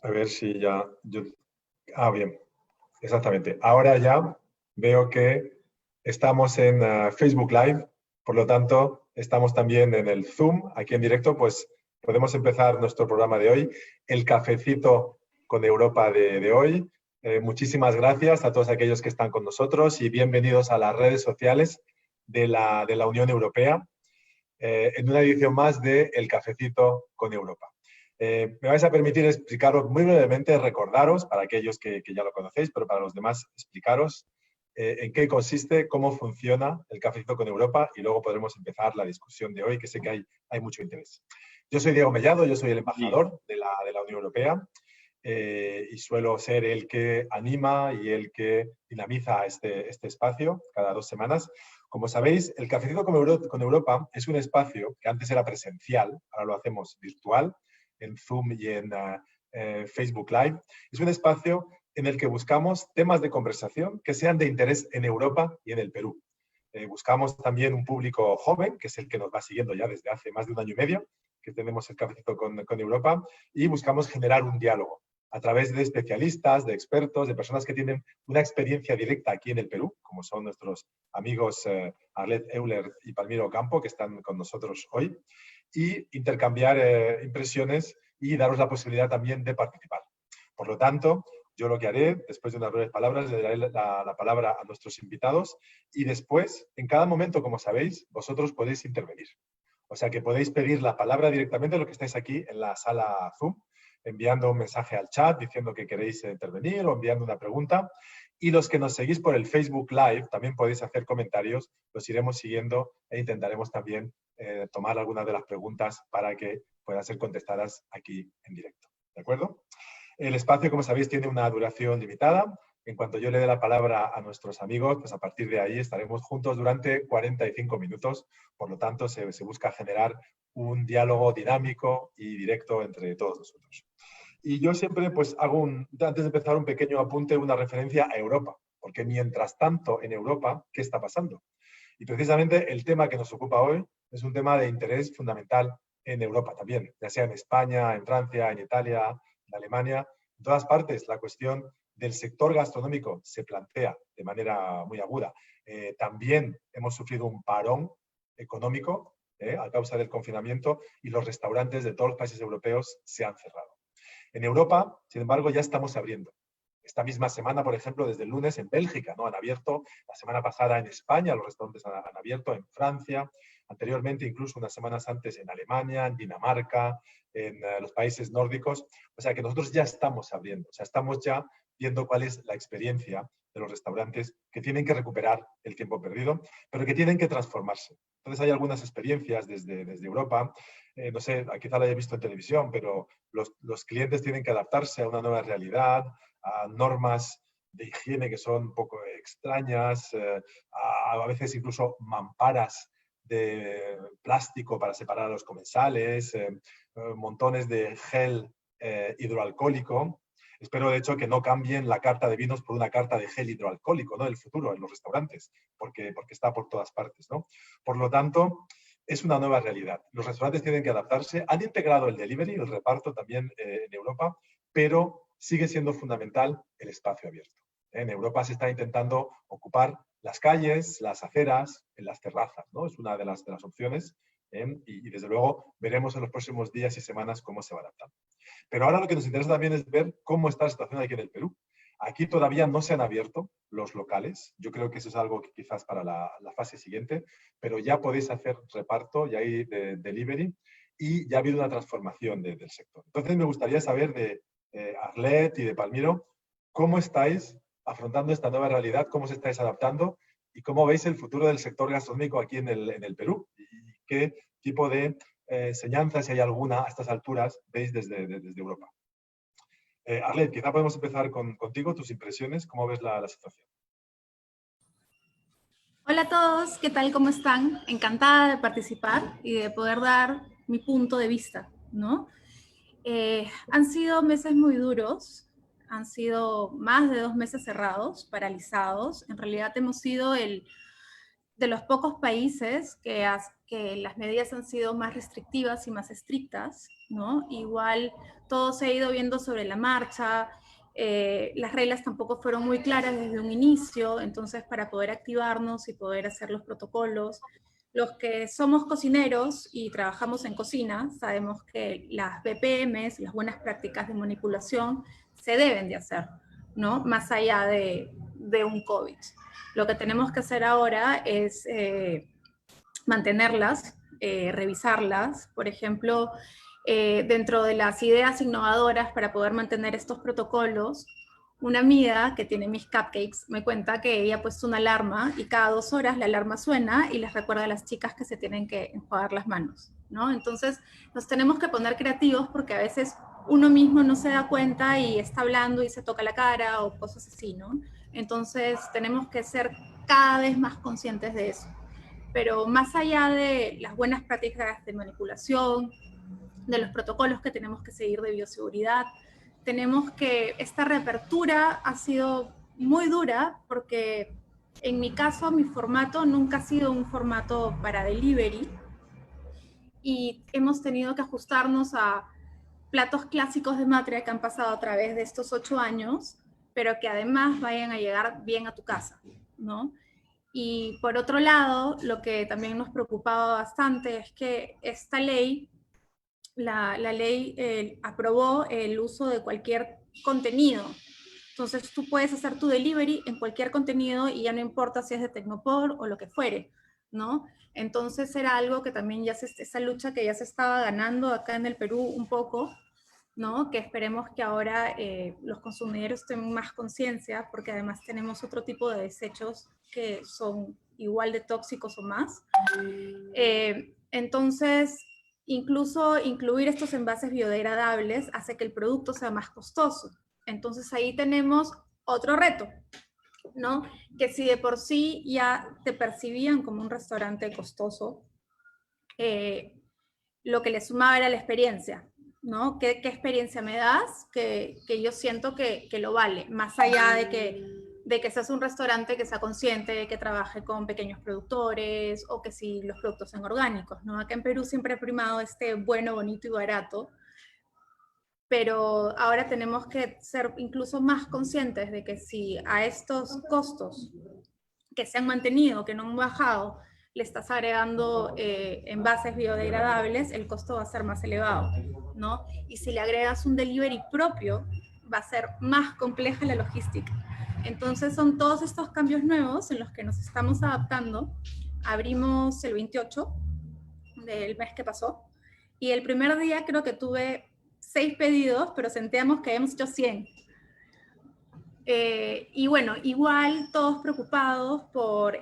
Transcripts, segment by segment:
A ver si ya... bien, exactamente. Ahora ya veo que estamos en Facebook Live, por lo tanto, estamos también en el Zoom, aquí en directo, pues podemos empezar nuestro programa de hoy, el cafecito con Europa de hoy. Muchísimas gracias a todos aquellos que están con nosotros y bienvenidos a las redes sociales de la Unión Europea, en una edición más de El Cafecito con Europa. Me vais a permitir explicaros muy brevemente, recordaros, para aquellos que ya lo conocéis, pero para los demás explicaros en qué consiste, cómo funciona el Cafecito con Europa y luego podremos empezar la discusión de hoy, que sé que hay mucho interés. Yo soy Diego Mellado, yo soy el embajador de la Unión Europea y suelo ser el que anima y el que dinamiza este espacio cada 2 semanas. Como sabéis, el Cafecito con Europa es un espacio que antes era presencial, ahora lo hacemos virtual, en Zoom y en Facebook Live. Es un espacio en el que buscamos temas de conversación que sean de interés en Europa y en el Perú. Buscamos también un público joven, que es el que nos va siguiendo ya desde hace más de 1 año y medio, que tenemos el Cafecito con Europa, y buscamos generar un diálogo a través de especialistas, de expertos, de personas que tienen una experiencia directa aquí en el Perú, como son nuestros amigos Arlet Euler y Palmiro Campo, que están con nosotros hoy, y intercambiar impresiones y daros la posibilidad también de participar. Por lo tanto, yo lo que haré, después de unas breves palabras, le daré la palabra a nuestros invitados y después, en cada momento, como sabéis, vosotros podéis intervenir. O sea que podéis pedir la palabra directamente, lo que estáis aquí en la sala Zoom, enviando un mensaje al chat diciendo que queréis intervenir o enviando una pregunta. Y los que nos seguís por el Facebook Live también podéis hacer comentarios, los iremos siguiendo e intentaremos también tomar algunas de las preguntas para que puedan ser contestadas aquí en directo. ¿De acuerdo? El espacio, como sabéis, tiene una duración limitada. En cuanto yo le dé la palabra a nuestros amigos, pues a partir de ahí estaremos juntos durante 45 minutos. Por lo tanto, se busca generar un diálogo dinámico y directo entre todos nosotros. Y yo siempre pues hago, antes de empezar, un pequeño apunte, una referencia a Europa, porque mientras tanto en Europa, ¿qué está pasando? Y precisamente el tema que nos ocupa hoy es un tema de interés fundamental en Europa también, ya sea en España, en Francia, en Italia, en Alemania, en todas partes la cuestión del sector gastronómico se plantea de manera muy aguda. También hemos sufrido un parón económico a causa del confinamiento y los restaurantes de todos los países europeos se han cerrado. En Europa, sin embargo, ya estamos abriendo. Esta misma semana, por ejemplo, desde el lunes en Bélgica, ¿no? Han abierto, la semana pasada en España, los restaurantes han abierto, en Francia, anteriormente incluso unas semanas antes en Alemania, en Dinamarca, en los países nórdicos. O sea que nosotros ya estamos abriendo, o sea, estamos ya viendo cuál es la experiencia de los restaurantes que tienen que recuperar el tiempo perdido, pero que tienen que transformarse. Entonces hay algunas experiencias desde Europa, no sé, quizá lo hayáis visto en televisión, pero los clientes tienen que adaptarse a una nueva realidad, a normas de higiene que son un poco extrañas, a veces incluso mamparas de plástico para separar a los comensales, montones de gel hidroalcohólico. Espero, de hecho, que no cambien la carta de vinos por una carta de gel hidroalcohólico, ¿no? Del futuro en los restaurantes, porque está por todas partes, ¿no? Por lo tanto, es una nueva realidad. Los restaurantes tienen que adaptarse. Han integrado el delivery, el reparto también en Europa, pero sigue siendo fundamental el espacio abierto. En Europa se está intentando ocupar las calles, las aceras, en las terrazas, ¿no? Es una de las opciones y desde luego veremos en los próximos días y semanas cómo se va adaptando. Pero ahora lo que nos interesa también es ver cómo está la situación aquí en el Perú. Aquí todavía no se han abierto los locales. Yo creo que eso es algo que quizás para la fase siguiente, pero ya podéis hacer reparto, ya hay delivery y ya ha habido una transformación del sector. Entonces me gustaría saber de Arlet y de Palmiro, ¿cómo estáis afrontando esta nueva realidad? ¿Cómo se estáis adaptando? ¿Y cómo veis el futuro del sector gastronómico aquí en el Perú? ¿Y qué tipo de enseñanzas, si hay alguna a estas alturas, veis desde Europa? Arlet, quizá podemos empezar contigo, tus impresiones, ¿cómo ves la situación? Hola a todos, ¿qué tal? ¿Cómo están? Encantada de participar y de poder dar mi punto de vista, ¿no? Han sido meses muy duros, han sido más de 2 meses cerrados, paralizados. En realidad hemos sido de los pocos países que que las medidas han sido más restrictivas y más estrictas, ¿no? Igual todo se ha ido viendo sobre la marcha, las reglas tampoco fueron muy claras desde un inicio, entonces para poder activarnos y poder hacer los protocolos, los que somos cocineros y trabajamos en cocina, sabemos que las BPMs, las buenas prácticas de manipulación, se deben de hacer, ¿no? Más allá de un COVID. Lo que tenemos que hacer ahora es mantenerlas, revisarlas. Por ejemplo, dentro de las ideas innovadoras para poder mantener estos protocolos, una amiga que tiene mis cupcakes me cuenta que ella ha puesto una alarma y cada 2 horas la alarma suena y les recuerda a las chicas que se tienen que enjuagar las manos, ¿no? Entonces nos tenemos que poner creativos porque a veces uno mismo no se da cuenta y está hablando y se toca la cara o cosas así, ¿no? Entonces tenemos que ser cada vez más conscientes de eso. Pero más allá de las buenas prácticas de manipulación, de los protocolos que tenemos que seguir de bioseguridad, tenemos que, esta reapertura ha sido muy dura porque en mi caso mi formato nunca ha sido un formato para delivery y hemos tenido que ajustarnos a platos clásicos de Matria que han pasado a través de estos 8 años, pero que además vayan a llegar bien a tu casa, ¿no? Y por otro lado, lo que también nos preocupaba bastante es que esta ley, la ley aprobó el uso de cualquier contenido. Entonces tú puedes hacer tu delivery en cualquier contenido y ya no importa si es de Tecnopor o lo que fuere, ¿no? Entonces era algo que también ya esa lucha que ya se estaba ganando acá en el Perú un poco, ¿no? Que esperemos que ahora los consumidores tengan más conciencia, porque además tenemos otro tipo de desechos que son igual de tóxicos o más. Entonces, incluso incluir estos envases biodegradables hace que el producto sea más costoso. Entonces ahí tenemos otro reto, ¿no? Que si de por sí ya te percibían como un restaurante costoso, lo que le sumaba era la experiencia, ¿no? ¿Qué experiencia me das? Que yo siento que lo vale, más allá de que seas un restaurante que sea consciente, de que trabaje con pequeños productores o que si los productos sean orgánicos, ¿no? Acá en Perú siempre ha primado este bueno, bonito y barato, pero ahora tenemos que ser incluso más conscientes de que si a estos costos que se han mantenido, que no han bajado, le estás agregando envases biodegradables, el costo va a ser más elevado, ¿no? Y si le agregas un delivery propio, va a ser más compleja la logística. Entonces son todos estos cambios nuevos en los que nos estamos adaptando. Abrimos el 28 del mes que pasó y el primer día creo que tuve 6 pedidos, pero sentíamos que habíamos hecho 100. Y bueno, igual todos preocupados por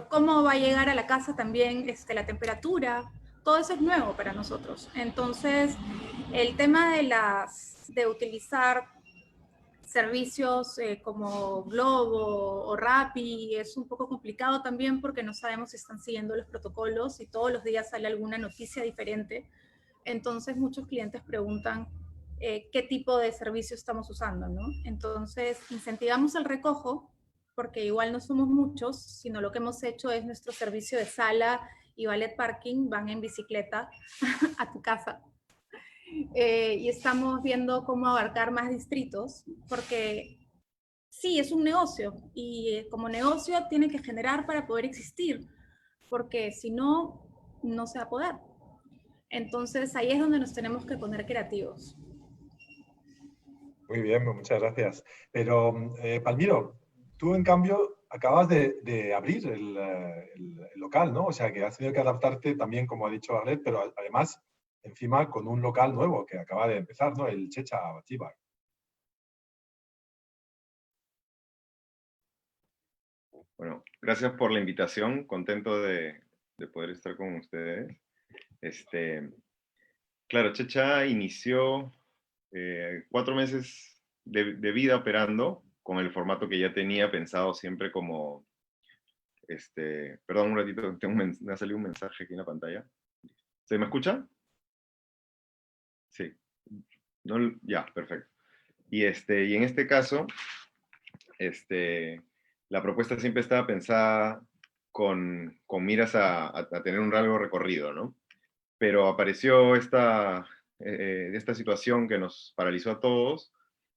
cómo va a llegar a la casa también la temperatura, todo eso es nuevo para nosotros. Entonces, el tema de utilizar servicios como Globo o Rappi es un poco complicado también porque no sabemos si están siguiendo los protocolos y todos los días sale alguna noticia diferente. Entonces, muchos clientes preguntan qué tipo de servicio estamos usando, ¿no? Entonces, incentivamos el recojo, porque igual no somos muchos, sino lo que hemos hecho es nuestro servicio de sala y valet parking, van en bicicleta a tu casa. Y estamos viendo cómo abarcar más distritos, porque sí, es un negocio, y como negocio tiene que generar para poder existir, porque si no, no se va a poder. Entonces ahí es donde nos tenemos que poner creativos. Muy bien, muchas gracias. Pero, Palmiro, tú en cambio acabas de abrir el local, ¿no? O sea, que has tenido que adaptarte también, como ha dicho Arlet, pero además, encima, con un local nuevo que acaba de empezar, ¿no? El Checha Bachibar. Bueno, gracias por la invitación. Contento de poder estar con ustedes. Claro, Checha inició 4 meses de vida operando con el formato que ya tenía pensado siempre como, perdón un ratito, me ha salido un mensaje aquí en la pantalla. ¿Se me escucha? Sí. No, ya, perfecto. Y en este caso, la propuesta siempre estaba pensada con miras a tener un largo recorrido, ¿no? Pero apareció esta situación que nos paralizó a todos,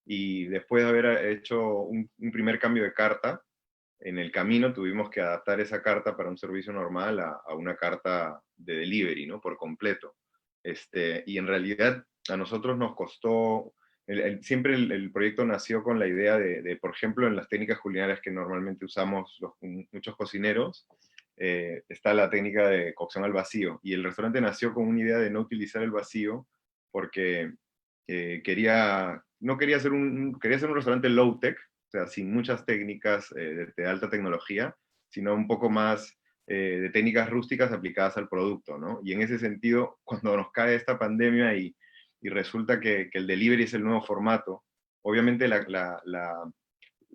y después de haber hecho un primer cambio de carta, en el camino tuvimos que adaptar esa carta para un servicio normal a una carta de delivery, ¿no? Por completo. Y en realidad a nosotros nos costó, siempre el proyecto nació con la idea por ejemplo, en las técnicas culinarias que normalmente usamos muchos cocineros, está la técnica de cocción al vacío, y el restaurante nació con una idea de no utilizar el vacío porque quería ser un restaurante low-tech, o sea, sin muchas técnicas de alta tecnología, sino un poco más de técnicas rústicas aplicadas al producto, ¿no? Y en ese sentido, cuando nos cae esta pandemia y resulta que el delivery es el nuevo formato, obviamente la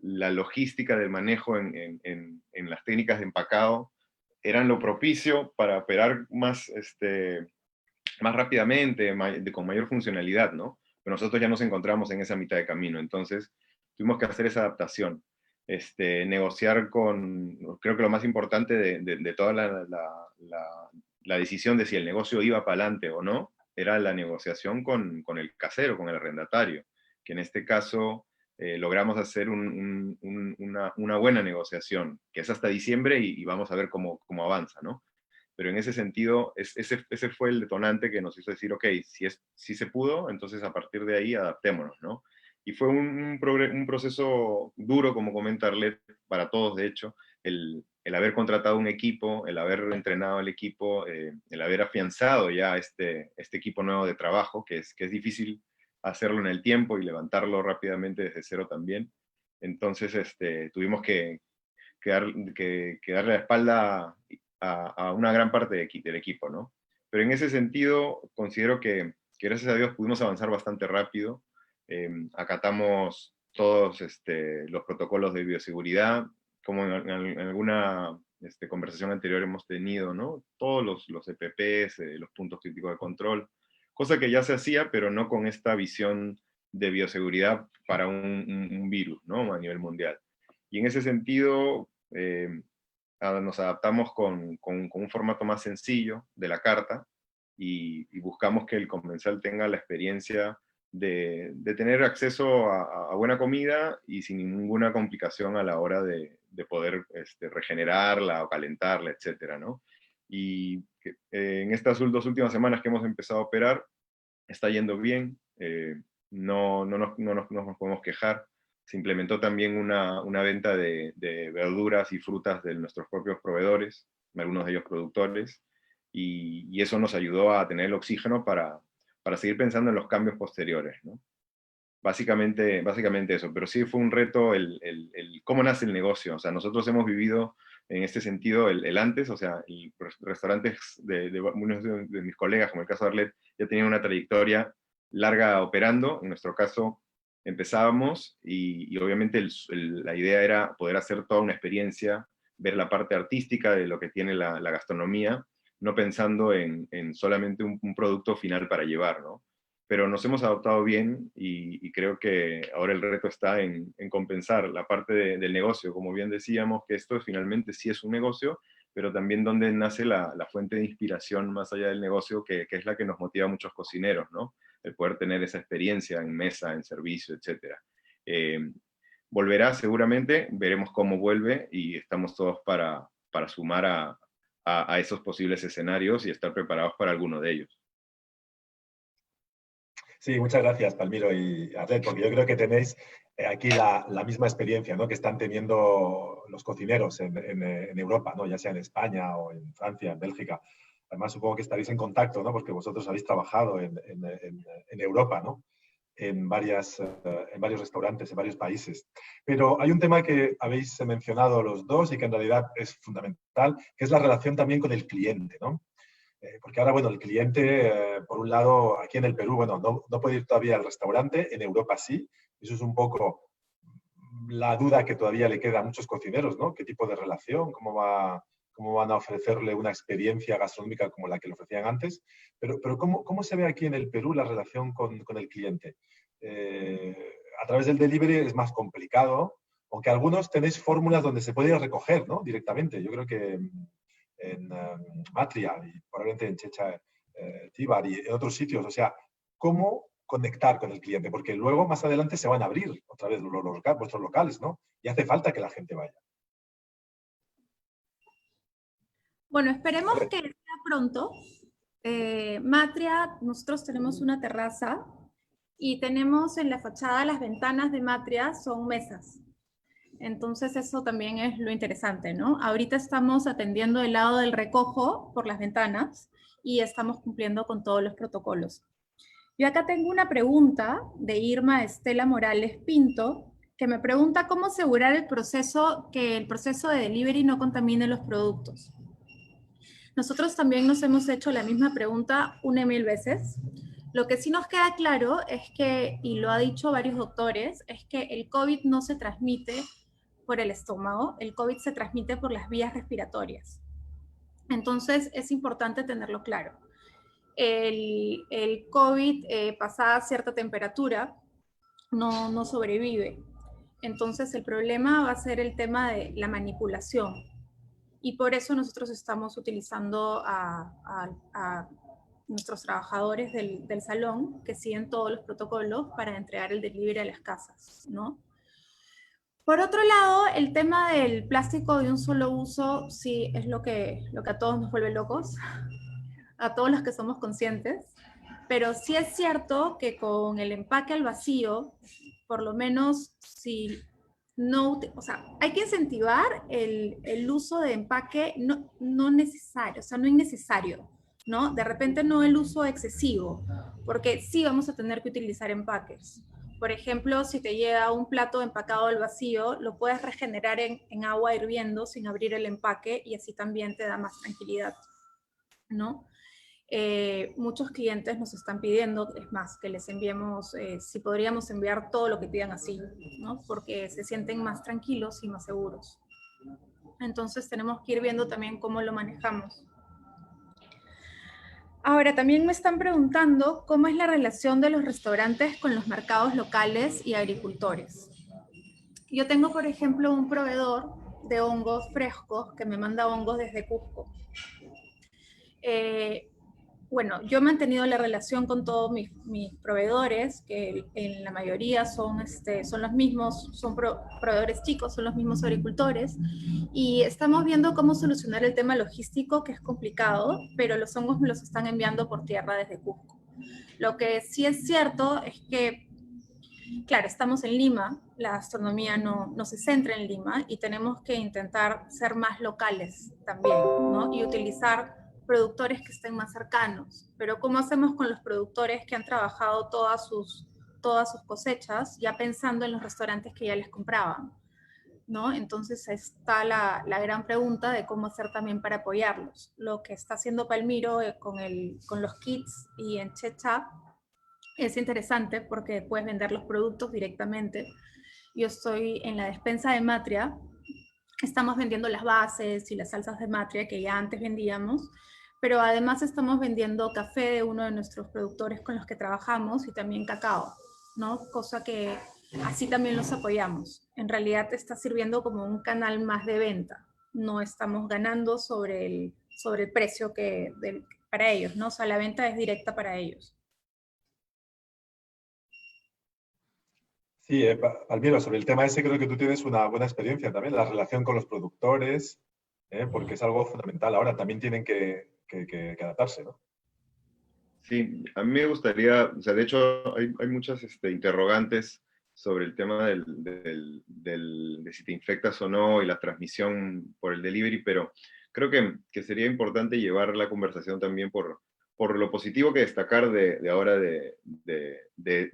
logística del manejo en las técnicas de empacado eran lo propicio para operar más rápidamente, con mayor funcionalidad, ¿no? Pero nosotros ya nos encontramos en esa mitad de camino, entonces tuvimos que hacer esa adaptación, negociar creo que lo más importante de toda la decisión de si el negocio iba para adelante o no, era la negociación con el casero, con el arrendatario, que en este caso logramos hacer una buena negociación, que es hasta diciembre, y vamos a ver cómo avanza, ¿no? Pero en ese sentido, ese fue el detonante que nos hizo decir, ok, si se pudo, entonces a partir de ahí adaptémonos, ¿no? Y fue un proceso duro, como comenta Arlet, para todos, de hecho, el haber contratado un equipo, el haber entrenado al equipo, el haber afianzado ya este equipo nuevo de trabajo, que es difícil hacerlo en el tiempo y levantarlo rápidamente desde cero también. Entonces, tuvimos que darle la espalda a una gran parte del equipo, ¿no? Pero en ese sentido, considero que gracias a Dios pudimos avanzar bastante rápido. Acatamos todos los protocolos de bioseguridad, como en alguna conversación anterior hemos tenido, ¿no? Todos los EPPs, los puntos críticos de control, cosa que ya se hacía, pero no con esta visión de bioseguridad para un virus, ¿no? A nivel mundial. Y en ese sentido, nos adaptamos con un formato más sencillo de la carta, y buscamos que el comensal tenga la experiencia de tener acceso a buena comida y sin ninguna complicación a la hora de poder regenerarla o calentarla, etcétera, ¿no? Y en estas 2 últimas semanas que hemos empezado a operar, está yendo bien, no nos podemos quejar. Se implementó también una venta de verduras y frutas de nuestros propios proveedores, algunos de ellos productores, y eso nos ayudó a tener el oxígeno para seguir pensando en los cambios posteriores, ¿no? Básicamente eso, pero sí fue un reto el cómo nace el negocio. O sea, nosotros hemos vivido en este sentido el antes, o sea, restaurantes de muchos de mis colegas, como el caso de Arlet, ya tenían una trayectoria larga operando. En nuestro caso, empezábamos y obviamente la idea era poder hacer toda una experiencia, ver la parte artística de lo que tiene la gastronomía, no pensando en solamente un producto final para llevar, ¿no? Pero nos hemos adaptado bien, y creo que ahora el reto está en compensar la parte del negocio. Como bien decíamos, que esto finalmente sí es un negocio, pero también donde nace la fuente de inspiración más allá del negocio, que es la que nos motiva a muchos cocineros, ¿no? El poder tener esa experiencia en mesa, en servicio, etc. Volverá seguramente, veremos cómo vuelve, y estamos todos para sumar a esos posibles escenarios y estar preparados para alguno de ellos. Sí, muchas gracias, Palmiro y Arlet, porque yo creo que tenéis aquí la misma experiencia, ¿no?, que están teniendo los cocineros en Europa, ¿no?, ya sea en España o en Francia, en Bélgica. Además, supongo que estaréis en contacto, ¿no?, porque vosotros habéis trabajado en Europa, ¿no?, en varios restaurantes, en varios países. Pero hay un tema que habéis mencionado los dos y que en realidad es fundamental, que es la relación también con el cliente, ¿no? Porque ahora, bueno, el cliente, por un lado, aquí en el Perú, bueno, no puede ir todavía al restaurante, en Europa sí. Eso es un poco la duda que todavía le queda a muchos cocineros, ¿no? ¿Qué tipo de relación? ¿Cómo van a ofrecerle una experiencia gastronómica como la que le ofrecían antes? Pero ¿cómo se ve aquí en el Perú la relación con el cliente? A través del delivery es más complicado, Aunque algunos tenéis fórmulas donde se puede recoger, ¿no? Directamente. Yo creo que en Matria y probablemente en Checha Tíbar y en otros sitios. O sea, ¿cómo conectar con el cliente? Porque luego, más adelante, se van a abrir otra vez vuestros locales, ¿no? Y hace falta que la gente vaya. Bueno, esperemos que sea pronto. Matria, nosotros tenemos una terraza y tenemos en la fachada las ventanas de Matria son mesas. Entonces eso también es lo interesante, ¿no? Ahorita estamos atendiendo el lado del recojo por las ventanas y estamos cumpliendo con todos los protocolos. Yo acá tengo una pregunta de Irma Estela Morales Pinto, que me pregunta cómo asegurar que el proceso de delivery no contamine los productos. Nosotros también nos hemos hecho la misma pregunta 1000 veces. Lo que sí nos queda claro es que, y lo ha dicho varios doctores, es que el COVID no se transmite por el estómago, el COVID se transmite por las vías respiratorias. Entonces es importante tenerlo claro. El COVID, pasada cierta temperatura, no sobrevive. Entonces el problema va a ser el tema de la manipulación. Y por eso nosotros estamos utilizando a nuestros trabajadores del salón que siguen todos los protocolos para entregar el delivery a las casas, ¿no? Por otro lado, el tema del plástico de un solo uso, sí, es lo que a todos nos vuelve locos, a todos los que somos conscientes, pero sí es cierto que con el empaque al vacío, por lo menos si no, o sea, hay que incentivar el uso de empaque no necesario, o sea, no innecesario, ¿no? De repente no el uso excesivo, porque sí vamos a tener que utilizar empaques. Por ejemplo, si te llega un plato empacado al vacío, lo puedes regenerar en agua hirviendo sin abrir el empaque y así también te da más tranquilidad, ¿no? Muchos clientes nos están pidiendo, es más, que les enviemos, si podríamos enviar todo lo que pidan así, ¿no? Porque se sienten más tranquilos y más seguros. Entonces tenemos que ir viendo también cómo lo manejamos. Ahora, también me están preguntando cómo es la relación de los restaurantes con los mercados locales y agricultores. Yo tengo, por ejemplo, un proveedor de hongos frescos que me manda hongos desde Cusco. Bueno, yo he mantenido la relación con todos mis proveedores, que en la mayoría son los mismos, son proveedores chicos, son los mismos agricultores, y estamos viendo cómo solucionar el tema logístico, que es complicado, pero los hongos me los están enviando por tierra desde Cusco. Lo que sí es cierto es que, claro, estamos en Lima, la gastronomía no se centra en Lima, y tenemos que intentar ser más locales también, ¿no? Y utilizar productores que estén más cercanos. Pero ¿cómo hacemos con los productores que han trabajado todas sus cosechas, ya pensando en los restaurantes que ya les compraban, ¿no? Entonces está la gran pregunta de cómo hacer también para apoyarlos. Lo que está haciendo Palmiro con los kits y en Checha es interesante porque puedes vender los productos directamente. Yo estoy en la despensa de Matria, estamos vendiendo las bases y las salsas de Matria que ya antes vendíamos, pero además estamos vendiendo café de uno de nuestros productores con los que trabajamos y también cacao, ¿no? Cosa que así también los apoyamos. En realidad te está sirviendo como un canal más de venta. No estamos ganando sobre el precio para ellos, ¿no? O sea, la venta es directa para ellos. Sí, Palmiro, sobre el tema ese creo que tú tienes una buena experiencia también, la relación con los productores, porque es algo fundamental. Ahora también tienen que adaptarse, ¿no? Sí, a mí me gustaría, o sea, de hecho hay muchas interrogantes sobre el tema de si te infectas o no y la transmisión por el delivery, pero creo que sería importante llevar la conversación también por lo positivo que destacar de ahora de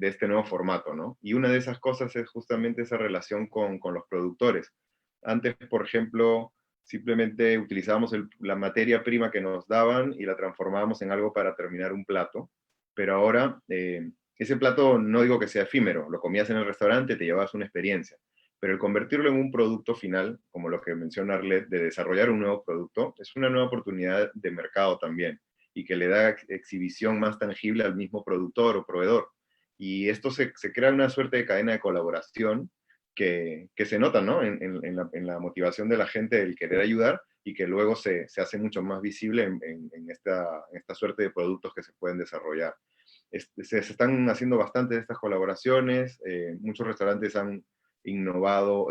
este nuevo formato, ¿no? Y una de esas cosas es justamente esa relación con los productores. Antes, por ejemplo, simplemente utilizábamos la materia prima que nos daban y la transformábamos en algo para terminar un plato, pero ahora ese plato no digo que sea efímero, lo comías en el restaurante, te llevabas una experiencia, pero el convertirlo en un producto final, como lo que menciona Arlet, de desarrollar un nuevo producto, es una nueva oportunidad de mercado también, y que le da exhibición más tangible al mismo productor o proveedor. Y esto se crea una suerte de cadena de colaboración que se notan, ¿no? En la motivación de la gente, el querer ayudar, y que luego se hace mucho más visible en esta suerte de productos que se pueden desarrollar. Se están haciendo bastante de estas colaboraciones, muchos restaurantes han innovado,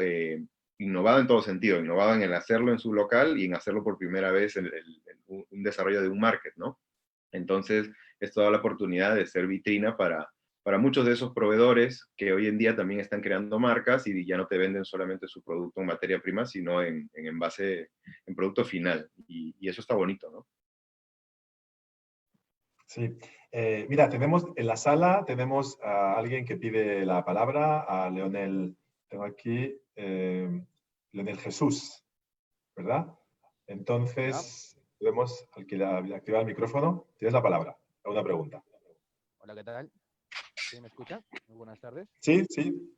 innovado en todo sentido, innovado en el hacerlo en su local y en hacerlo por primera vez en un desarrollo de un market, ¿no? Entonces, esto da la oportunidad de ser vitrina para muchos de esos proveedores que hoy en día también están creando marcas y ya no te venden solamente su producto en materia prima, sino en envase, en producto final. Y eso está bonito, ¿no? Sí. Mira, tenemos en la sala, tenemos a alguien que pide la palabra, a Leonel, tengo aquí, Leonel Jesús, ¿verdad? Hola, Entonces, podemos activar el micrófono. Tienes la palabra. Una pregunta. hola, ¿qué tal? ¿Sí me escucha? Muy buenas tardes. Sí, sí.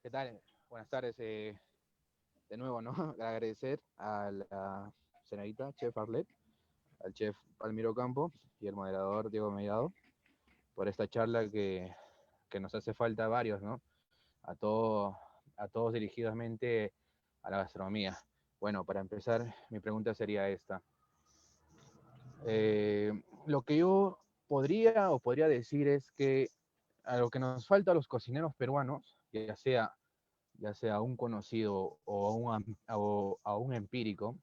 ¿Qué tal? Buenas tardes. De nuevo, ¿no? Agradecer a la señorita Chef Arlet, al chef Palmiro Campo y al moderador Diego Mellado por esta charla que nos hace falta a varios, ¿no? A, todo, a todos dirigidamente a la gastronomía. Bueno, para empezar, mi pregunta sería esta. Lo que yo podría decir es que a lo que nos falta a los cocineros peruanos, ya sea un conocido o a un empírico,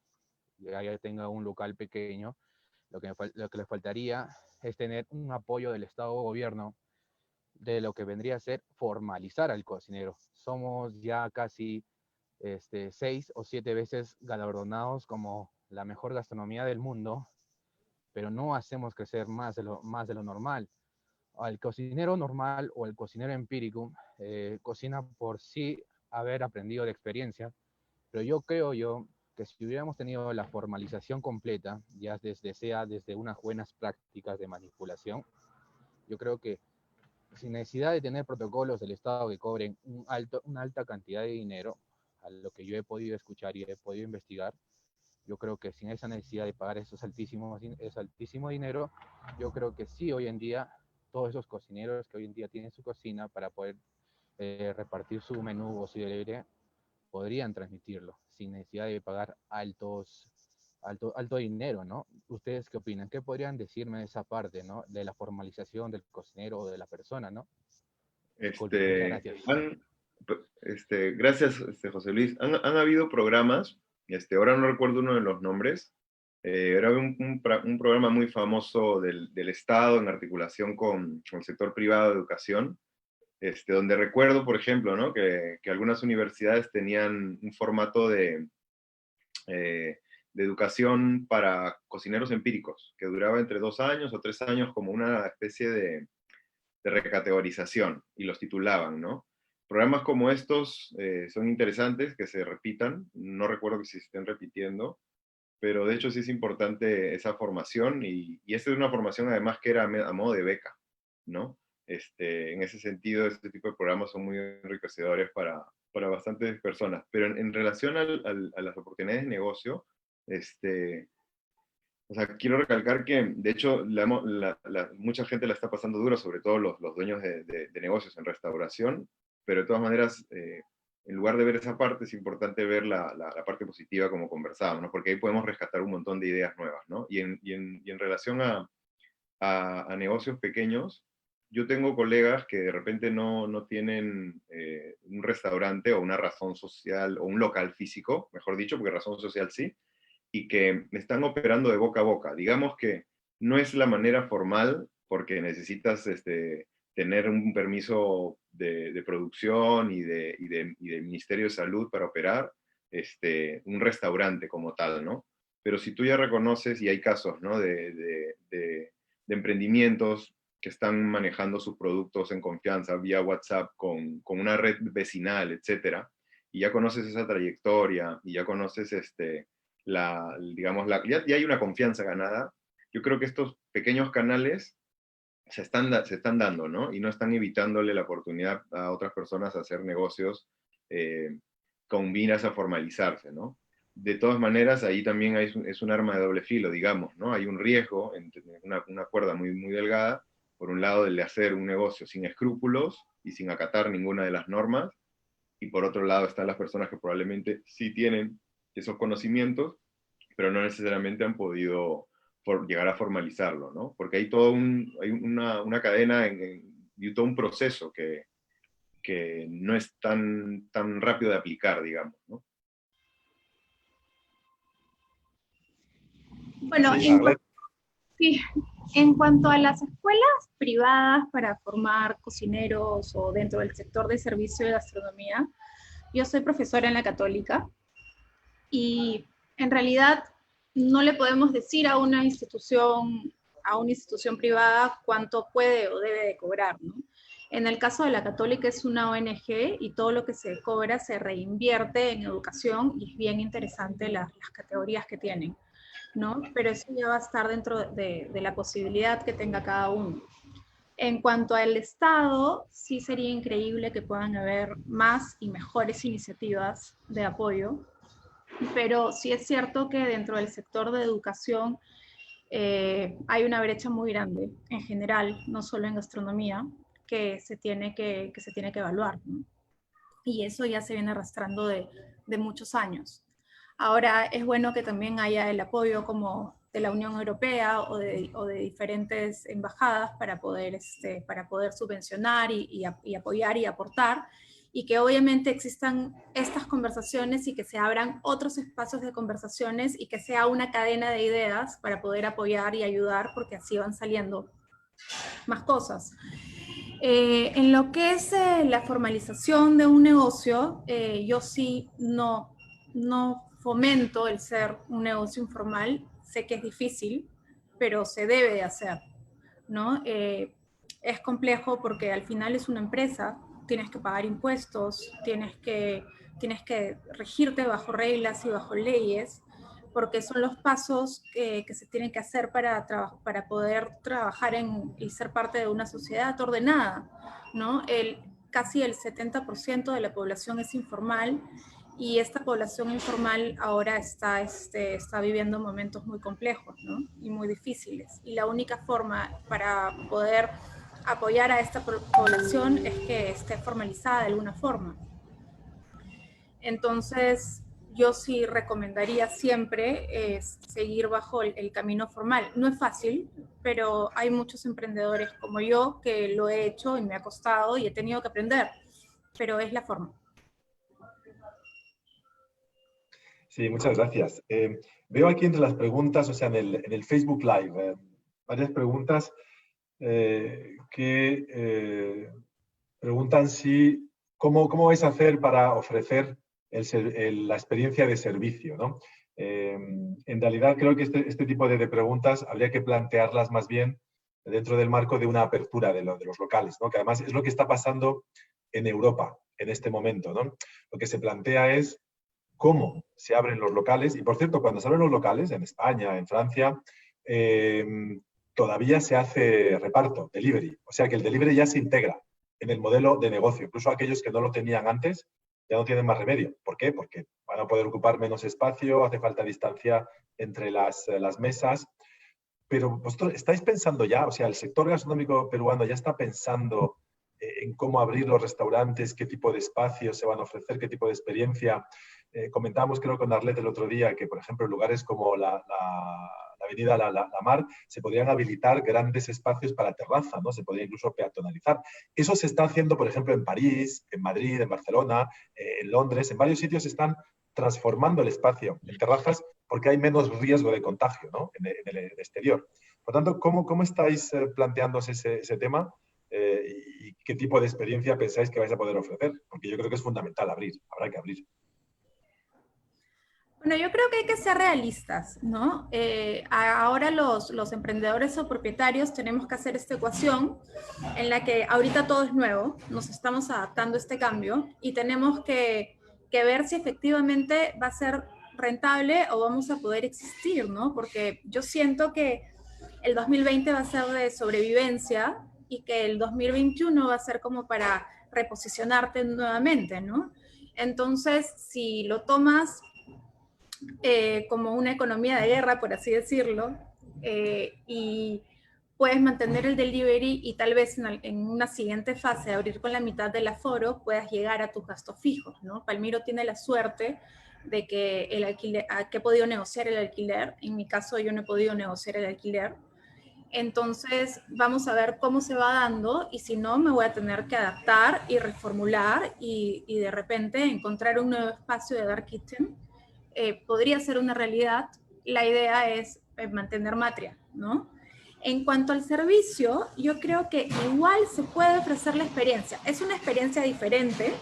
ya tenga un local pequeño, lo que le faltaría es tener un apoyo del Estado o gobierno de lo que vendría a ser formalizar al cocinero. Somos ya casi 6 o 7 veces galardonados como la mejor gastronomía del mundo, pero no hacemos crecer más de lo normal. Al cocinero normal o el cocinero empírico cocina por sí haber aprendido de experiencia, pero yo creo que si hubiéramos tenido la formalización completa, ya desde unas buenas prácticas de manipulación, yo creo que sin necesidad de tener protocolos del Estado que cobren una alta cantidad de dinero, a lo que yo he podido escuchar y he podido investigar, yo creo que sin esa necesidad de pagar ese altísimo dinero, yo creo que sí hoy en día, todos esos cocineros que hoy en día tienen su cocina para poder repartir su menú o su delivery, podrían transmitirlo sin necesidad de pagar alto dinero, ¿no? ¿Ustedes qué opinan? ¿Qué podrían decirme de esa parte, ¿no? De la formalización del cocinero o de la persona, ¿no? Disculpe, muchas gracias. Gracias, José Luis. Han habido programas, ahora no recuerdo uno de los nombres, era un programa muy famoso del Estado en articulación con el sector privado de educación, donde recuerdo, por ejemplo, ¿no? que algunas universidades tenían un formato de educación para cocineros empíricos, que duraba entre 2 años o 3 años como una especie de recategorización, y los titulaban, ¿no? Programas como estos son interesantes, que se repitan, no recuerdo que se estén repitiendo, pero de hecho sí es importante esa formación, y esta es una formación además que era a modo de beca, ¿no? En ese sentido, este tipo de programas son muy enriquecedores para bastantes personas, pero en relación a las oportunidades de negocio, o sea, quiero recalcar que, de hecho, mucha gente la está pasando duro, sobre todo los dueños de negocios en restauración, pero de todas maneras, en lugar de ver esa parte, es importante ver la parte positiva como conversábamos, ¿no? Porque ahí podemos rescatar un montón de ideas nuevas, ¿no? Y en relación a negocios pequeños, yo tengo colegas que de repente no tienen un restaurante o una razón social, o un local físico, mejor dicho, porque razón social sí, y que están operando de boca a boca. Digamos que no es la manera formal, porque necesitas tener un permiso de producción y de Ministerio de Salud para operar un restaurante como tal, ¿no? Pero si tú ya reconoces, y hay casos, ¿no? de emprendimientos que están manejando sus productos en confianza vía WhatsApp con una red vecinal, etcétera, y ya conoces esa trayectoria, y ya conoces ya hay una confianza ganada. Yo creo que estos pequeños canales se están dando, ¿no? Y no están evitándole la oportunidad a otras personas a hacer negocios con miras a formalizarse, ¿no? De todas maneras, ahí también es un arma de doble filo, digamos, ¿no? Hay un riesgo, una cuerda muy, muy delgada, por un lado, el de hacer un negocio sin escrúpulos y sin acatar ninguna de las normas, y por otro lado están las personas que probablemente sí tienen esos conocimientos, pero no necesariamente han podido llegar a formalizarlo, ¿no? Porque hay hay una cadena y todo un proceso que no es tan rápido de aplicar, digamos, ¿no? Bueno, Sí, Arlet. sí, en cuanto a las escuelas privadas para formar cocineros o dentro del sector de servicio de gastronomía, yo soy profesora en la Católica y en realidad no le podemos decir a una institución privada cuánto puede o debe de cobrar, ¿no? En el caso de la Católica es una ONG y todo lo que se cobra se reinvierte en educación y es bien interesante las categorías que tienen, ¿no? Pero eso ya va a estar dentro de la posibilidad que tenga cada uno. En cuanto al Estado, sí sería increíble que puedan haber más y mejores iniciativas de apoyo, pero sí es cierto que dentro del sector de educación hay una brecha muy grande en general, no solo en gastronomía, que se tiene que evaluar, ¿no? Y eso ya se viene arrastrando de muchos años. Ahora es bueno que también haya el apoyo como de la Unión Europea o de diferentes embajadas para poder subvencionar y apoyar y aportar, y que obviamente existan estas conversaciones y que se abran otros espacios de conversaciones y que sea una cadena de ideas para poder apoyar y ayudar, porque así van saliendo más cosas. En lo que es la formalización de un negocio, yo sí no fomento el ser un negocio informal. Sé que es difícil, pero se debe de hacer, ¿no? Es complejo porque al final es una empresa, tienes que pagar impuestos, tienes que regirte bajo reglas y bajo leyes, porque son los pasos que se tienen que hacer para poder trabajar y ser parte de una sociedad ordenada, ¿no? Casi el 70% de la población es informal y esta población informal ahora está viviendo momentos muy complejos, ¿no? Y muy difíciles. Y la única forma para poder apoyar a esta población es que esté formalizada de alguna forma. Entonces, yo sí recomendaría siempre seguir bajo el camino formal. No es fácil, pero hay muchos emprendedores como yo que lo he hecho y me ha costado y he tenido que aprender, pero es la forma. Sí, muchas gracias. Veo aquí entre las preguntas, o sea, en el Facebook Live, varias preguntas que preguntan cómo vais a hacer para ofrecer la experiencia de servicio, ¿no? En realidad creo que este tipo de preguntas habría que plantearlas más bien dentro del marco de una apertura de los locales, ¿no? Que además es lo que está pasando en Europa en este momento, ¿no? Lo que se plantea es cómo se abren los locales. Y por cierto, cuando se abren los locales, en España, en Francia, todavía se hace reparto, delivery. O sea que el delivery ya se integra en el modelo de negocio. Incluso aquellos que no lo tenían antes ya no tienen más remedio. ¿Por qué? Porque van a poder ocupar menos espacio, hace falta distancia entre las mesas. Pero vosotros estáis pensando ya, o sea, el sector gastronómico peruano ya está pensando en cómo abrir los restaurantes, qué tipo de espacios se van a ofrecer, qué tipo de experiencia. Comentábamos, creo, con Arlet el otro día que, por ejemplo, en lugares como la avenida La Mar se podrían habilitar grandes espacios para terraza, ¿no? Se podría incluso peatonalizar. Eso se está haciendo, por ejemplo, en París, en Madrid, en Barcelona, en Londres. En varios sitios se están transformando el espacio en terrazas porque hay menos riesgo de contagio, ¿no? en el exterior. Por tanto, ¿cómo estáis planteándose ese tema? ¿Y qué tipo de experiencia pensáis que vais a poder ofrecer? Porque yo creo que es fundamental abrir, habrá que abrir. Bueno, yo creo que hay que ser realistas, ¿no? Ahora los emprendedores o propietarios tenemos que hacer esta ecuación en la que ahorita todo es nuevo, nos estamos adaptando a este cambio y tenemos que ver si efectivamente va a ser rentable o vamos a poder existir, ¿no? Porque yo siento que el 2020 va a ser de sobrevivencia y que el 2021 va a ser como para reposicionarte nuevamente, ¿no? Entonces, si lo tomas como una economía de guerra, por así decirlo, y puedes mantener el delivery y tal vez en una siguiente fase, abrir con la mitad del aforo, puedas llegar a tus gastos fijos, ¿no? Palmiro tiene la suerte de que el alquiler, que he podido negociar el alquiler. En mi caso, yo no he podido negociar el alquiler. Entonces, vamos a ver cómo se va dando, y si no, me voy a tener que adaptar y reformular y de repente encontrar un nuevo espacio de Dark Kitchen. Podría ser una realidad. La idea es mantener Matria, ¿no? En cuanto al servicio, yo creo que igual se puede ofrecer la experiencia. Es una experiencia diferente.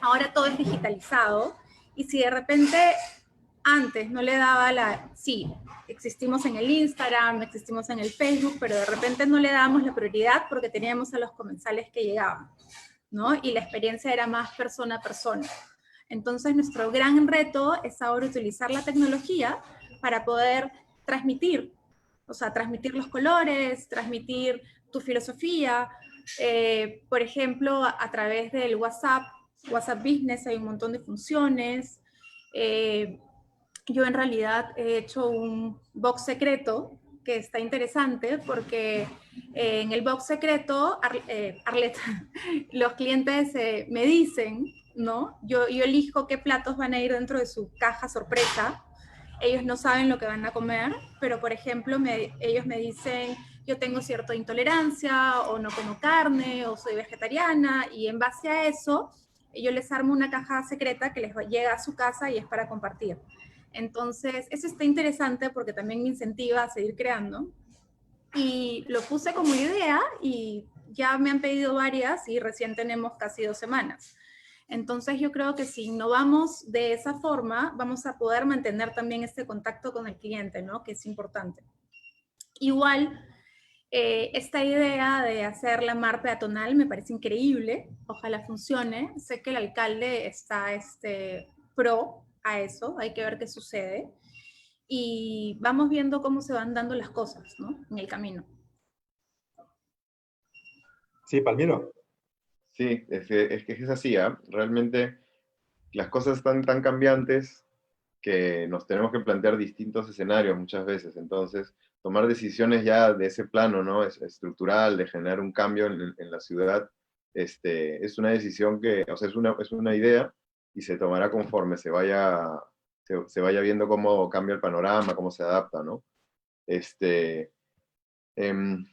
Ahora todo es digitalizado. Y si de repente antes no le daba la... Sí, existimos en el Instagram, existimos en el Facebook, pero de repente no le dábamos la prioridad porque teníamos a los comensales que llegaban, ¿no? Y la experiencia era más persona a persona. Entonces, nuestro gran reto es ahora utilizar la tecnología para poder transmitir, o sea, transmitir los colores, transmitir tu filosofía. Por ejemplo, a través del WhatsApp Business hay un montón de funciones. Yo en realidad he hecho un box secreto que está interesante porque en el box secreto, Arlette, los clientes me dicen, ¿no? Yo elijo qué platos van a ir dentro de su caja sorpresa. Ellos no saben lo que van a comer, pero por ejemplo, ellos me dicen, yo tengo cierta intolerancia, o no como carne, o soy vegetariana, y en base a eso, yo les armo una caja secreta que les llega a su casa y es para compartir. Entonces, eso está interesante porque también me incentiva a seguir creando. Y lo puse como idea y ya me han pedido varias y recién tenemos casi 2 semanas. Entonces yo creo que si innovamos de esa forma, vamos a poder mantener también este contacto con el cliente, ¿no? Que es importante. Igual, esta idea de hacer la mar peatonal me parece increíble. Ojalá funcione. Sé que el alcalde está pro a eso. Hay que ver qué sucede. Y vamos viendo cómo se van dando las cosas, ¿no? En el camino. Sí, Palmiro. Sí, que es así, ¿eh? Realmente las cosas están tan cambiantes que nos tenemos que plantear distintos escenarios muchas veces. Entonces, tomar decisiones ya de ese plano, ¿no? Es estructural, de generar un cambio en la ciudad, es una decisión que, o sea, es una idea y se tomará conforme se vaya viendo cómo cambia el panorama, cómo se adapta, ¿no? Este, em,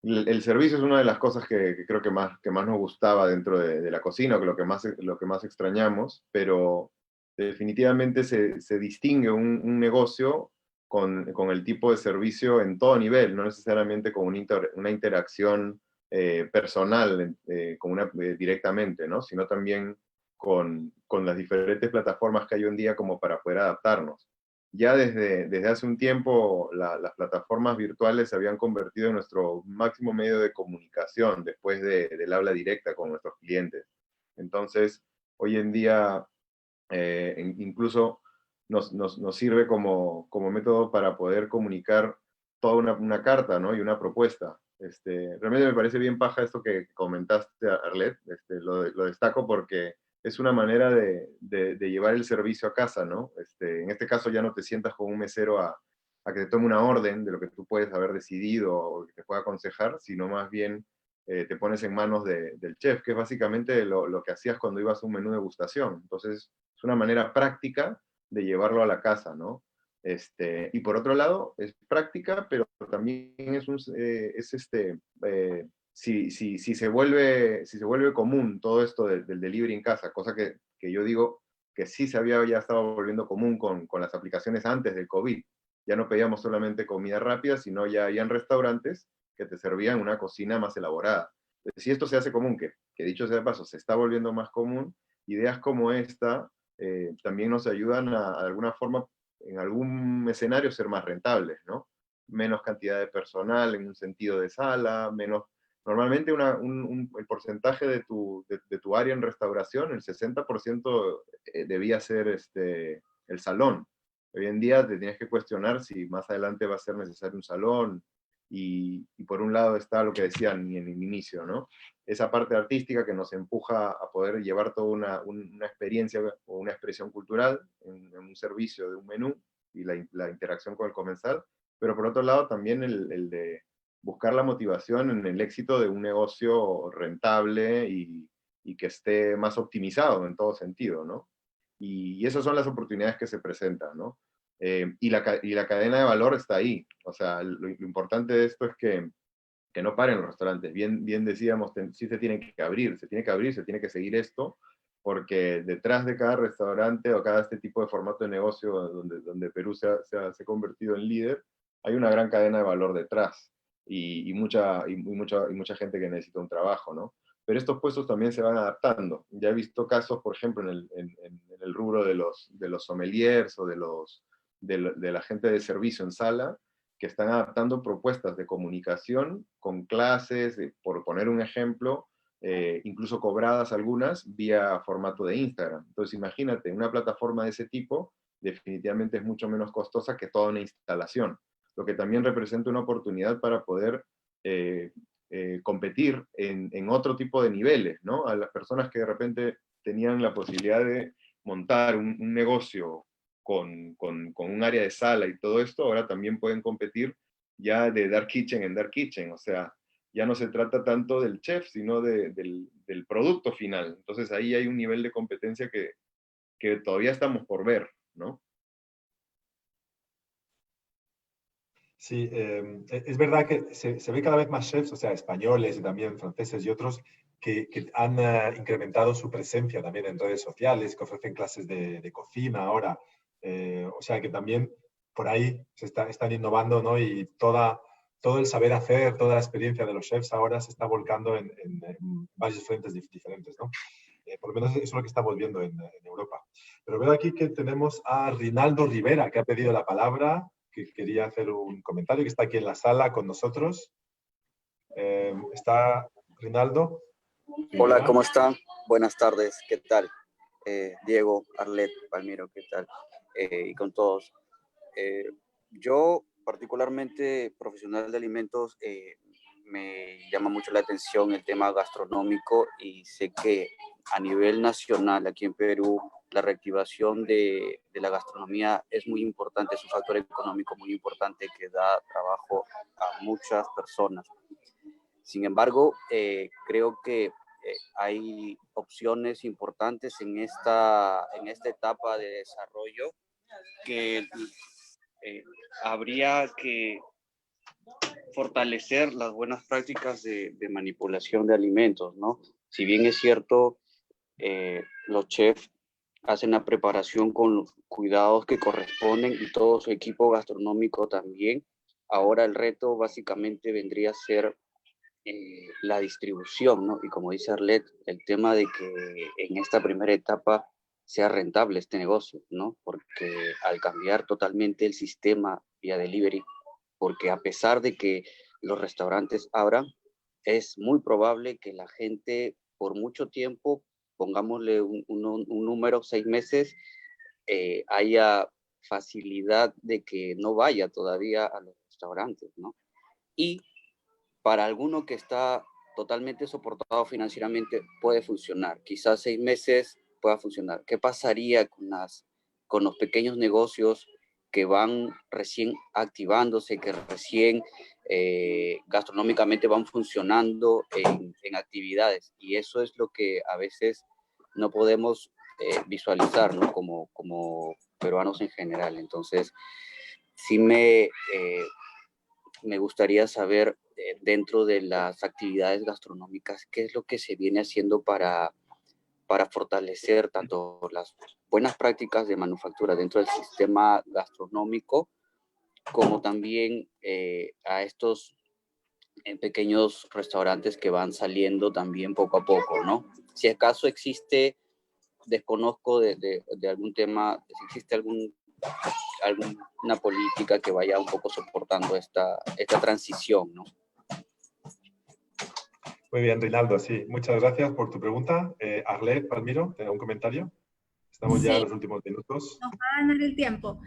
el servicio es una de las cosas que creo que más nos gustaba dentro de la cocina, que lo que más extrañamos, pero definitivamente se distingue un negocio con el tipo de servicio en todo nivel, no necesariamente con una interacción personal directamente, ¿no? Sino también con las diferentes plataformas que hay hoy en día como para poder adaptarnos. Ya desde hace un tiempo las plataformas virtuales se habían convertido en nuestro máximo medio de comunicación después del habla directa con nuestros clientes. Entonces, hoy en día incluso nos sirve como método para poder comunicar toda una carta, ¿no? Y una propuesta. Realmente me parece bien paja esto que comentaste, Arlet, lo destaco porque es una manera de llevar el servicio a casa, ¿no? En este caso ya no te sientas con un mesero a que te tome una orden de lo que tú puedes haber decidido o que te pueda aconsejar, sino más bien te pones en manos del chef, que es básicamente lo que hacías cuando ibas a un menú de degustación. Entonces, es una manera práctica de llevarlo a la casa, ¿no? Y por otro lado, es práctica, pero también si se vuelve común todo esto del delivery en casa, cosa que yo digo que sí se había ya estado volviendo común con las aplicaciones antes del COVID. Ya no pedíamos solamente comida rápida, sino ya habían restaurantes que te servían una cocina más elaborada. Entonces, si esto se hace común, que dicho sea de paso, se está volviendo más común, ideas como esta también nos ayudan de alguna forma, en algún escenario, ser más rentables, ¿no? Menos cantidad de personal en un sentido de sala, normalmente el porcentaje de tu área en restauración, el 60% debía ser el salón. Hoy en día te tienes que cuestionar si más adelante va a ser necesario un salón, y por un lado está lo que decían en el inicio, ¿no? Esa parte artística que nos empuja a poder llevar toda una experiencia o una expresión cultural en un servicio de un menú y la interacción con el comensal, pero por otro lado también el de buscar la motivación en el éxito de un negocio rentable y que esté más optimizado en todo sentido, ¿no? Y esas son las oportunidades que se presentan, ¿no? Y la cadena de valor está ahí. O sea, lo importante de esto es que no paren los restaurantes. Bien decíamos, sí se tiene que abrir, se tiene que seguir esto, porque detrás de cada restaurante o cada este tipo de formato de negocio donde Perú se ha convertido en líder, hay una gran cadena de valor detrás y mucha gente que necesita un trabajo, ¿no? Pero estos puestos también se van adaptando. Ya he visto casos, por ejemplo, en el rubro de los sommeliers o de la gente de servicio en sala, que están adaptando propuestas de comunicación con clases, por poner un ejemplo, incluso cobradas algunas vía formato de Instagram. Entonces imagínate, una plataforma de ese tipo definitivamente es mucho menos costosa que toda una instalación, lo que también representa una oportunidad para poder competir en otro tipo de niveles, ¿no? A las personas que de repente tenían la posibilidad de montar un negocio con un área de sala y todo esto, ahora también pueden competir ya de Dark Kitchen en Dark Kitchen, o sea, ya no se trata tanto del chef, sino del producto final. Entonces ahí hay un nivel de competencia que todavía estamos por ver, ¿no? Sí, es verdad que se ve cada vez más chefs, o sea, españoles y también franceses y otros, que han incrementado su presencia también en redes sociales, que ofrecen clases de cocina ahora. O sea, que también por ahí están innovando, ¿no? Y todo el saber hacer, toda la experiencia de los chefs ahora se está volcando en varios frentes diferentes, ¿no? Por lo menos eso es lo que estamos viendo en Europa. Pero veo aquí que tenemos a Rinaldo Rivera, que ha pedido la palabra, que quería hacer un comentario, que está aquí en la sala con nosotros. ¿Está Rinaldo? Hola, ¿cómo están? Buenas tardes, ¿qué tal? Diego, Arlet, Palmiro, ¿qué tal? Y con todos. Yo, particularmente profesional de alimentos, me llama mucho la atención el tema gastronómico y sé que a nivel nacional, aquí en Perú, la reactivación de la gastronomía es muy importante, es un factor económico muy importante que da trabajo a muchas personas. Sin embargo, creo que hay opciones importantes en esta etapa de desarrollo que habría que fortalecer las buenas prácticas de manipulación de alimentos, ¿no? Si bien es cierto, los chefs hacen la preparación con los cuidados que corresponden y todo su equipo gastronómico también, ahora el reto básicamente vendría a ser la distribución, ¿no? Y como dice Arlet, el tema de que en esta primera etapa sea rentable este negocio, ¿no? Porque al cambiar totalmente el sistema vía delivery, porque a pesar de que los restaurantes abran, es muy probable que la gente por mucho tiempo, pongámosle un número, 6 meses, haya facilidad de que no vaya todavía a los restaurantes, ¿no? Y para alguno que está totalmente soportado financieramente puede funcionar. Quizás 6 meses pueda funcionar. ¿Qué pasaría con los pequeños negocios que van recién activándose, que recién gastronómicamente van funcionando en actividades? Y eso es lo que a veces no podemos visualizar, ¿no? Como peruanos en general. Entonces, sí me gustaría saber dentro de las actividades gastronómicas qué es lo que se viene haciendo para fortalecer tanto las buenas prácticas de manufactura dentro del sistema gastronómico como también a estos pequeños restaurantes que van saliendo también poco a poco, ¿no? Si acaso existe, desconozco de algún tema, si existe alguna política que vaya un poco soportando esta transición, ¿no? Muy bien, Rinaldo, sí. Muchas gracias por tu pregunta. Arlet, Palmiro, ¿te da un comentario? Estamos ya en los últimos minutos. Nos va a ganar el tiempo.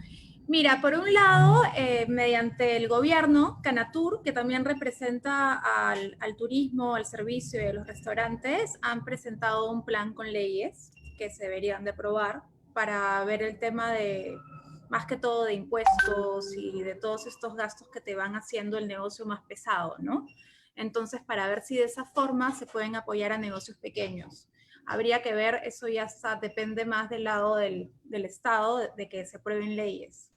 Mira, por un lado, mediante el gobierno, Canatur, que también representa al turismo, al servicio y a los restaurantes, han presentado un plan con leyes que se deberían de aprobar para ver el tema de más que todo de impuestos y de todos estos gastos que te van haciendo el negocio más pesado, ¿no? Entonces, para ver si de esa forma se pueden apoyar a negocios pequeños. Habría que ver, eso ya está, depende más del lado del Estado, de que se aprueben leyes.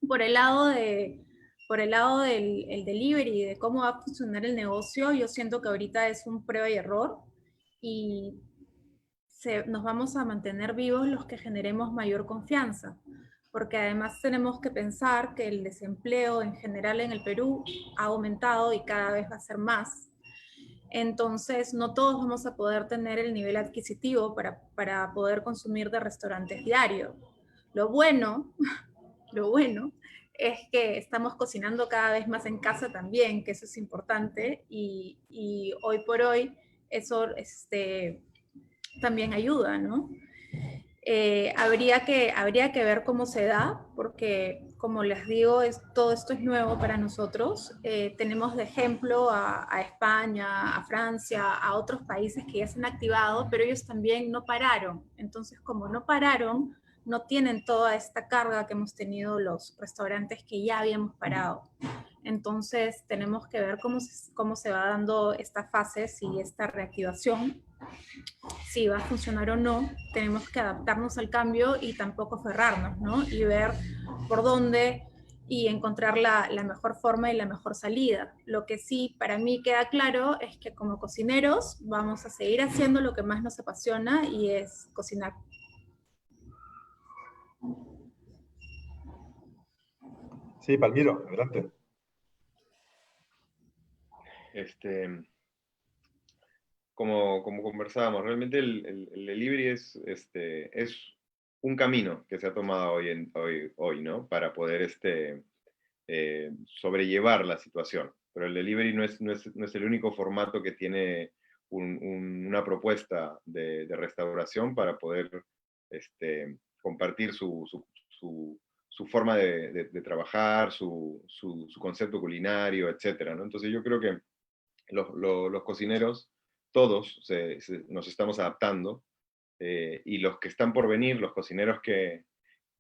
Por el lado del el delivery, de cómo va a funcionar el negocio, yo siento que ahorita es un prueba y error y nos vamos a mantener vivos los que generemos mayor confianza, porque además tenemos que pensar que el desempleo en general en el Perú ha aumentado y cada vez va a ser más. Entonces, no todos vamos a poder tener el nivel adquisitivo para poder consumir de restaurantes diarios. Lo bueno, lo bueno es que estamos cocinando cada vez más en casa también, que eso es importante, y hoy por hoy eso también ayuda, ¿no? Habría que ver cómo se da, porque como les digo, todo esto es nuevo para nosotros. Tenemos de ejemplo a España, a Francia, a otros países que ya se han activado, pero ellos también no pararon. Entonces, como no pararon, no tienen toda esta carga que hemos tenido los restaurantes que ya habíamos parado. Entonces, tenemos que ver cómo se va dando esta fase, si esta reactivación, si va a funcionar o no. Tenemos que adaptarnos al cambio y tampoco aferrarnos, ¿no? Y ver por dónde y encontrar la mejor forma y la mejor salida. Lo que sí para mí queda claro es que como cocineros vamos a seguir haciendo lo que más nos apasiona y es cocinar. Sí, Palmiro, adelante. Como conversábamos, realmente el delivery es un camino que se ha tomado hoy, ¿no? Para poder sobrellevar la situación. Pero el delivery no es el único formato que tiene una propuesta de restauración para poder compartir su forma de trabajar, su concepto culinario, etcétera, ¿no? Entonces yo creo que los cocineros, todos nos estamos adaptando, y los que están por venir, los cocineros que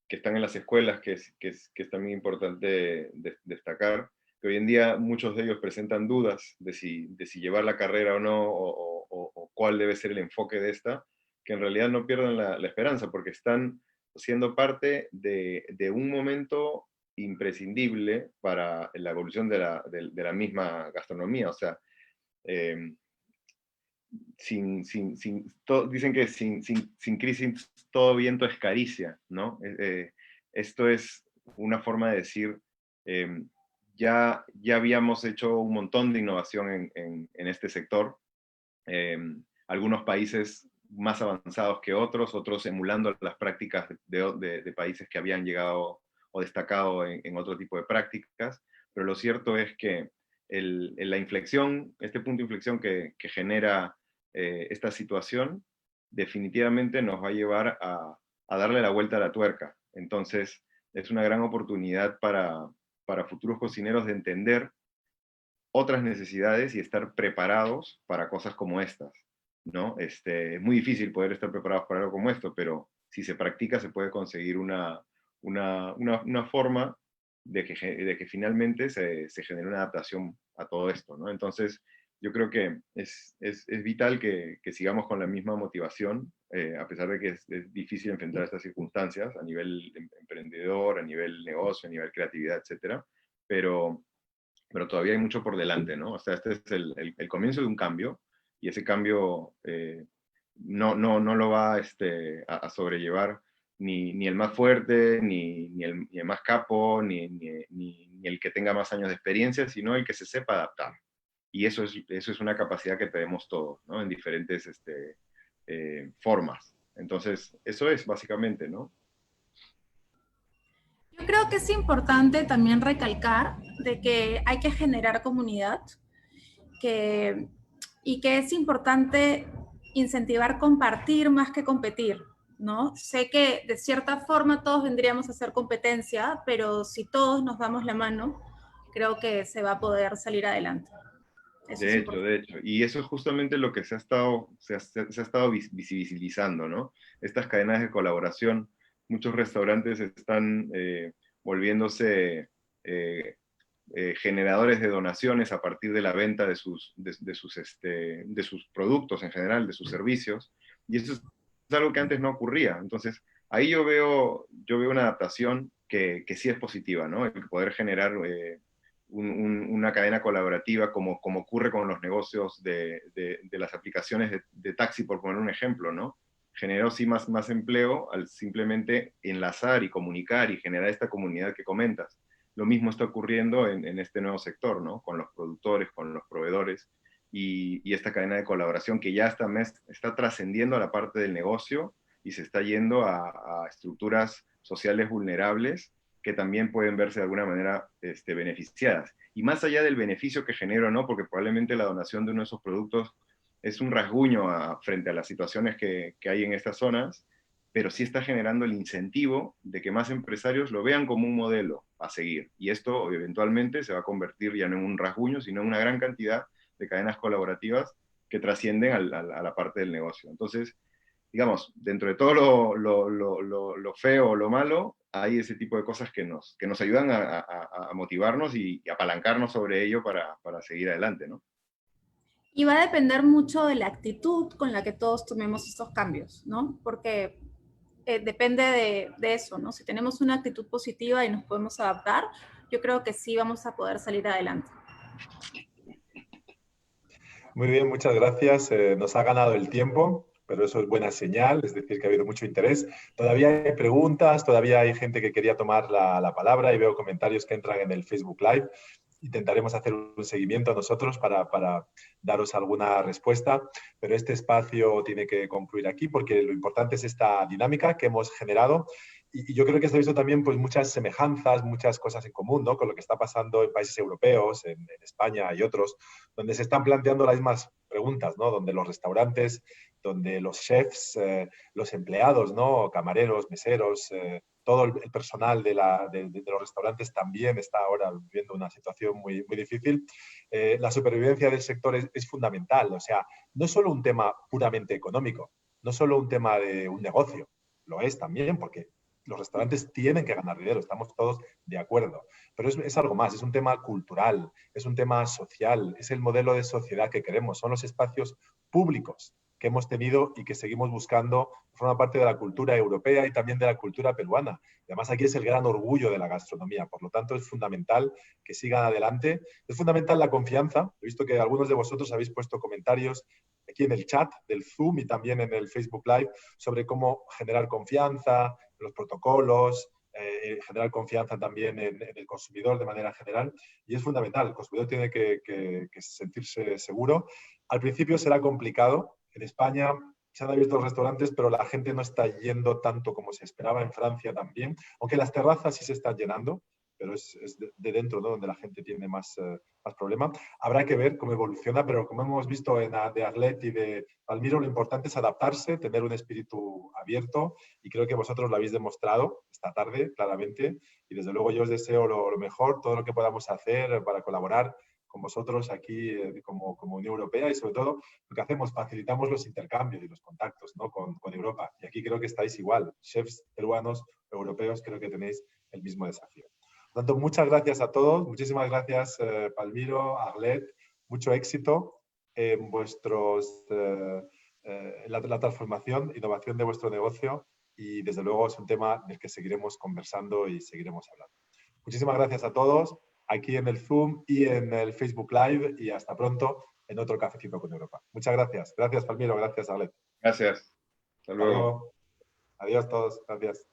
están en las escuelas, que es también importante destacar, que hoy en día muchos de ellos presentan dudas de si llevar la carrera o no, o cuál debe ser el enfoque de esta, que en realidad no pierdan la esperanza, porque están siendo parte de un momento imprescindible para la evolución de la misma gastronomía. O sea, eh, dicen que sin crisis todo viento es caricia, ¿no? Esto es una forma de decir, eh, ya habíamos hecho un montón de innovación en este sector, eh, algunos países más avanzados que otros emulando las prácticas de países que habían llegado o destacado en otro tipo de prácticas, pero lo cierto es que la inflexión, este punto de inflexión que genera esta situación, definitivamente nos va a llevar a darle la vuelta a la tuerca. Entonces, es una gran oportunidad para futuros cocineros de entender otras necesidades y estar preparados para cosas como estas, ¿no? Es muy difícil poder estar preparados para algo como esto, pero si se practica se puede conseguir una forma de que finalmente se genere una adaptación a todo esto, ¿no? Entonces, yo creo que es vital que sigamos con la misma motivación, a pesar de que es difícil enfrentar estas circunstancias a nivel emprendedor, a nivel negocio, a nivel creatividad, etcétera, pero todavía hay mucho por delante, ¿no? O sea, este es el comienzo de un cambio, y ese cambio no lo va a sobrellevar ni el más fuerte, ni el más capo, ni el que tenga más años de experiencia, sino el que se sepa adaptar. Y eso es una capacidad que tenemos todos, ¿no? En diferentes formas. Entonces, eso es básicamente, ¿no? Yo creo que es importante también recalcar de que hay que generar comunidad, y que es importante incentivar compartir más que competir, ¿no? Sé que de cierta forma todos vendríamos a hacer competencia, pero si todos nos damos la mano, creo que se va a poder salir adelante. Eso es De hecho, y eso es justamente lo que se ha estado visibilizando, ¿no? Estas cadenas de colaboración muchos restaurantes están volviéndose generadores de donaciones a partir de la venta de sus productos en general, de sus servicios, y eso es algo que antes no ocurría. Entonces, ahí yo veo una adaptación que sí es positiva, ¿no? El poder generar una cadena colaborativa como ocurre con los negocios de las aplicaciones de taxi, por poner un ejemplo, ¿no? Generó sí más empleo al simplemente enlazar y comunicar y generar esta comunidad que comentas. Lo mismo está ocurriendo en este nuevo sector, ¿no? Con los productores, con los proveedores, y esta cadena de colaboración que ya está trascendiendo a la parte del negocio y se está yendo a estructuras sociales vulnerables que también pueden verse de alguna manera beneficiadas. Y más allá del beneficio que genera, ¿no? Porque probablemente la donación de uno de esos productos es un rasguño frente a las situaciones que hay en estas zonas, pero sí está generando el incentivo de que más empresarios lo vean como un modelo a seguir. Y esto eventualmente se va a convertir ya no en un rasguño, sino en una gran cantidad de cadenas colaborativas que trascienden a la parte del negocio. Entonces, digamos, dentro de todo lo feo o lo malo, hay ese tipo de cosas que nos ayudan a motivarnos y apalancarnos sobre ello para seguir adelante, ¿no? Y va a depender mucho de la actitud con la que todos tomemos estos cambios, ¿no? Porque depende de eso, ¿no? Si tenemos una actitud positiva y nos podemos adaptar, yo creo que sí vamos a poder salir adelante. Muy bien, muchas gracias. Nos ha ganado el tiempo, pero eso es buena señal, es decir, que ha habido mucho interés. Todavía hay preguntas, todavía hay gente que quería tomar la palabra y veo comentarios que entran en el Facebook Live. Intentaremos hacer un seguimiento nosotros para daros alguna respuesta, pero este espacio tiene que concluir aquí porque lo importante es esta dinámica que hemos generado y yo creo que se ha visto también pues, muchas semejanzas, muchas cosas en común, ¿no? Con lo que está pasando en países europeos, en España y otros, donde se están planteando las mismas preguntas, ¿no? Donde los restaurantes, donde los chefs, los empleados, ¿no? Camareros, meseros, todo el personal de los restaurantes también está ahora viviendo una situación muy, muy difícil. La supervivencia del sector es fundamental. O sea, no es solo un tema puramente económico, no es solo un tema de un negocio, lo es también porque los restaurantes tienen que ganar dinero, estamos todos de acuerdo. Pero es algo más, es un tema cultural, es un tema social, es el modelo de sociedad que queremos, son los espacios públicos que hemos tenido y que seguimos buscando, forma parte de la cultura europea y también de la cultura peruana. Y además aquí es el gran orgullo de la gastronomía, por lo tanto es fundamental que sigan adelante. Es fundamental la confianza. He visto que algunos de vosotros habéis puesto comentarios aquí en el chat del Zoom y también en el Facebook Live sobre cómo generar confianza, los protocolos, generar confianza también en el consumidor de manera general. Y es fundamental, el consumidor tiene que sentirse seguro. Al principio será complicado. En España se han abierto los restaurantes, pero la gente no está yendo tanto como se esperaba. En Francia también, aunque las terrazas sí se están llenando, pero es de dentro, ¿no? Donde la gente tiene más problema. Habrá que ver cómo evoluciona, pero como hemos visto de Arlet y de Palmiro, lo importante es adaptarse, tener un espíritu abierto, y creo que vosotros lo habéis demostrado esta tarde, claramente, y desde luego yo os deseo lo mejor, todo lo que podamos hacer para colaborar con vosotros aquí como Unión Europea, y sobre todo lo que hacemos, facilitamos los intercambios y los contactos, ¿no? con Europa. Y aquí creo que estáis igual, chefs peruanos, europeos, creo que tenéis el mismo desafío. Por tanto, muchas gracias a todos, muchísimas gracias Palmiro, Arlet, mucho éxito en la transformación, innovación de vuestro negocio, y desde luego es un tema del que seguiremos conversando y seguiremos hablando. Muchísimas gracias a todos aquí en el Zoom y en el Facebook Live, y hasta pronto en otro Cafecito con Europa. Muchas gracias. Gracias Palmiro, gracias Arlet. Gracias. Hasta luego. Adiós a todos. Gracias.